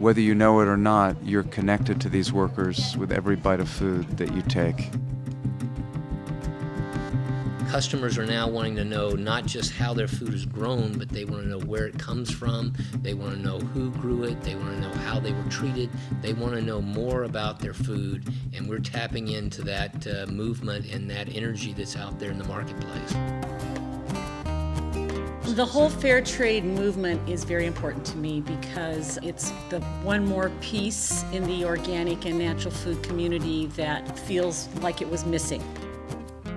Whether you know it or not, you're connected to these workers with every bite of food that you take. Customers are now wanting to know not just how their food is grown, but they want to know where it comes from. They want to know who grew it. They want to know how they were treated. They want to know more about their food, and we're tapping into that movement and that energy that's out there in the marketplace. The whole fair trade movement is very important to me because it's the one more piece in the organic and natural food community that feels like it was missing.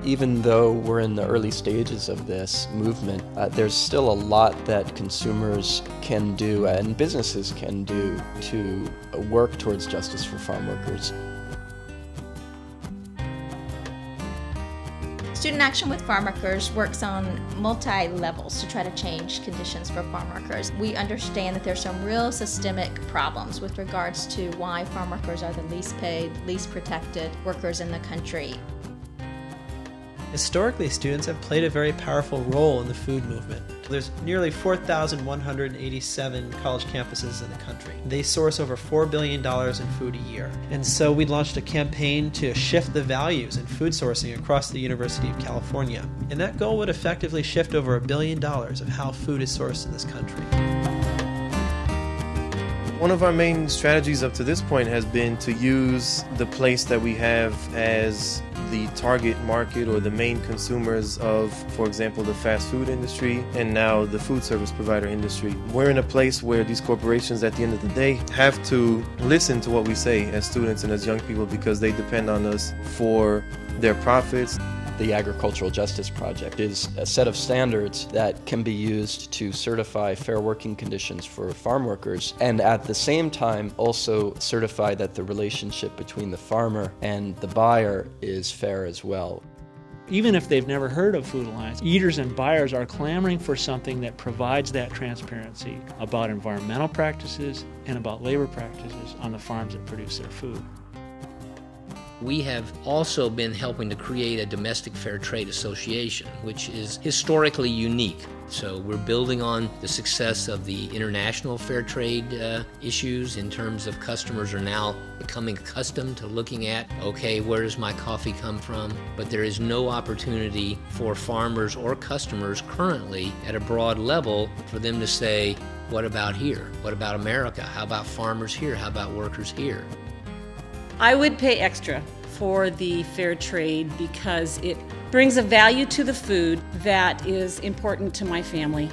Even though we're in the early stages of this movement, there's still a lot that consumers can do and businesses can do to work towards justice for farm workers. Student Action with Farm Workers works on multi-levels to try to change conditions for farm workers. We understand that there's some real systemic problems with regards to why farm workers are the least paid, least protected workers in the country. Historically, students have played a very powerful role in the food movement. There's nearly 4,187 college campuses in the country. They source over $4 billion in food a year. And so we launched a campaign to shift the values in food sourcing across the University of California. And that goal would effectively shift over $1 billion of how food is sourced in this country. One of our main strategies up to this point has been to use the place that we have as the target market or the main consumers of, for example, the fast food industry and now the food service provider industry. We're in a place where these corporations at the end of the day have to listen to what we say as students and as young people because they depend on us for their profits. The Agricultural Justice Project is a set of standards that can be used to certify fair working conditions for farm workers and at the same time also certify that the relationship between the farmer and the buyer is fair as well. Even if they've never heard of Food Alliance, eaters and buyers are clamoring for something that provides that transparency about environmental practices and about labor practices on the farms that produce their food. We have also been helping to create a domestic fair trade association, which is historically unique. So we're building on the success of the international fair trade issues in terms of customers are now becoming accustomed to looking at, okay, where does my coffee come from? But there is no opportunity for farmers or customers currently at a broad level for them to say, what about here? What about America? How about farmers here? How about workers here? I would pay extra for the fair trade because it brings a value to the food that is important to my family.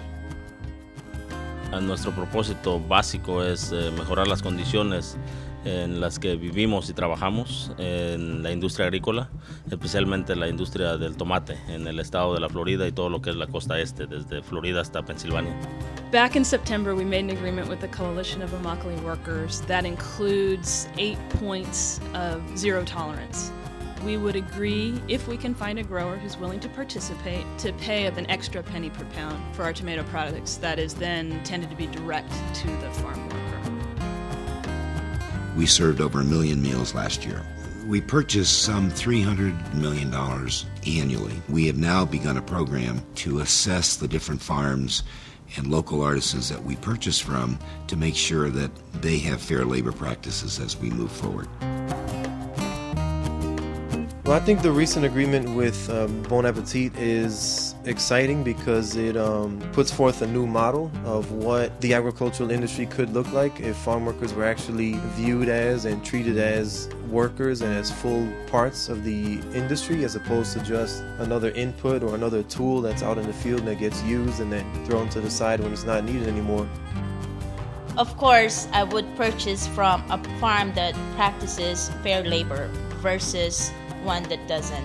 Nuestro propósito básico es mejorar las condiciones en las que vivimos y trabajamos en la industria agrícola, especialmente la industria del tomate en el estado de la Florida y todo lo que es la costa este, desde Florida hasta Pensilvania. Back in September, we made an agreement with the Coalition of Immokalee Workers that includes 8 points of zero tolerance. We would agree, if we can find a grower who's willing to participate, to pay an extra penny per pound for our tomato products that is then intended to be direct to the farm worker. We served over 1 million meals last year. We purchased some $300 million annually. We have now begun a program to assess the different farms and local artisans that we purchase from to make sure that they have fair labor practices as we move forward. Well, I think the recent agreement with Bon Appetit is exciting because it puts forth a new model of what the agricultural industry could look like if farm workers were actually viewed as and treated as workers and as full parts of the industry as opposed to just another input or another tool that's out in the field that gets used and then thrown to the side when it's not needed anymore. Of course, I would purchase from a farm that practices fair labor versus one that doesn't.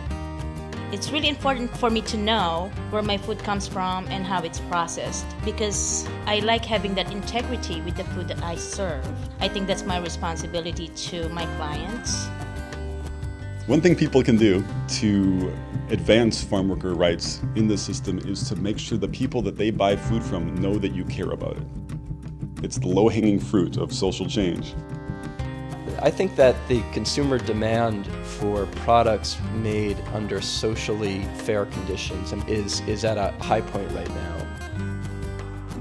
It's really important for me to know where my food comes from and how it's processed because I like having that integrity with the food that I serve. I think that's my responsibility to my clients. One thing people can do to advance farm worker rights in the system is to make sure the people that they buy food from know that you care about it. It's the low-hanging fruit of social change. I think that the consumer demand for products made under socially fair conditions is at a high point right now.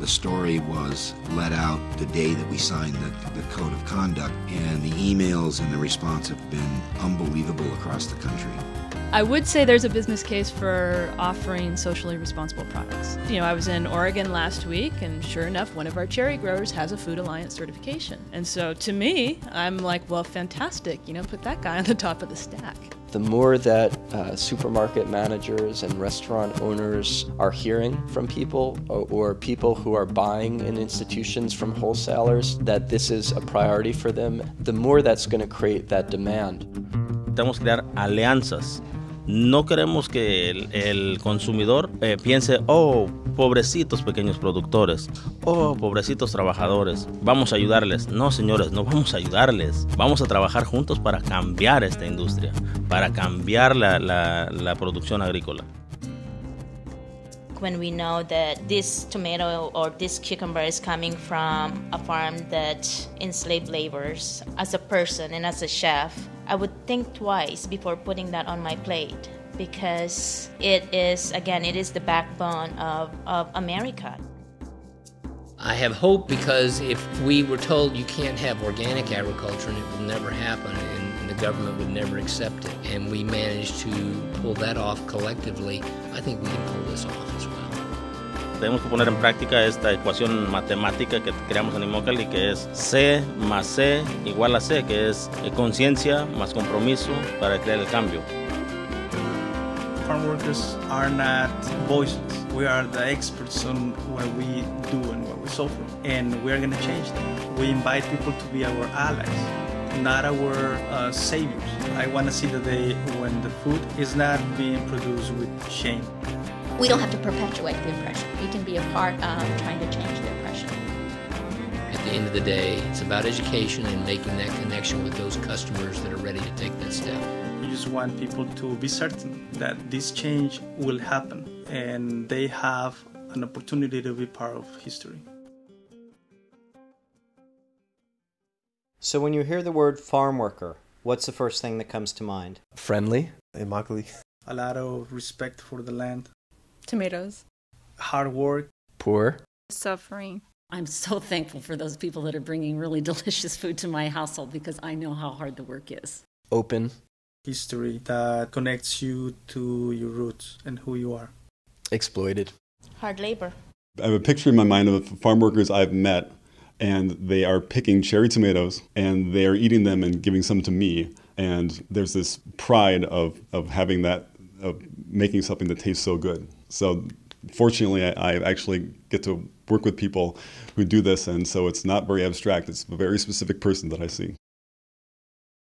The story was let out the day that we signed the code of conduct, and the emails and the response have been unbelievable across the country. I would say there's a business case for offering socially responsible products. I was in Oregon last week, and sure enough, one of our cherry growers has a Food Alliance certification. And so to me, I'm like, well, fantastic, put that guy on the top of the stack. The more that supermarket managers and restaurant owners are hearing from people, or people who are buying in institutions from wholesalers, that this is a priority for them, the more that's going to create that demand. Tenemos que crear alianzas. No queremos que el consumidor piense, oh, pobrecitos pequeños productores, oh, pobrecitos trabajadores, vamos a ayudarles. No, señores, no vamos a ayudarles. Vamos a trabajar juntos para cambiar esta industria, para cambiar la producción agrícola. When we know that this tomato or this cucumber is coming from a farm that enslaved laborers, as a person and as a chef, I would think twice before putting that on my plate, because it is the backbone of America. I have hope, because if we were told you can't have organic agriculture and it will never happen and the government would never accept it, and we managed to pull that off collectively, I think we can pull this off as well. Tenemos que poner en práctica esta ecuación matemática que creamos en Immokalee, que es C más C igual a C, que es conciencia más compromiso para crear el cambio. Farm workers are not voices. We are the experts on what we do and what we suffer, and we are going to change them. We invite people to be our allies, not our saviors. I want to see the day when the food is not being produced with shame. We don't have to perpetuate the oppression. We can be a part of trying to change the oppression. At the end of the day, it's about education and making that connection with those customers that are ready to take that step. We just want people to be certain that this change will happen, and they have an opportunity to be part of history. So when you hear the word farm worker, what's the first thing that comes to mind? Friendly. Immokalee. A lot of respect for the land. Tomatoes. Hard work. Poor. Suffering. I'm so thankful for those people that are bringing really delicious food to my household, because I know how hard the work is. Open. History that connects you to your roots and who you are. Exploited. Hard labor. I have a picture in my mind of farm workers I've met, and they are picking cherry tomatoes, and they are eating them and giving some to me. And there's this pride of having that, of making something that tastes so good. So fortunately, I actually get to work with people who do this, and so it's not very abstract. It's a very specific person that I see.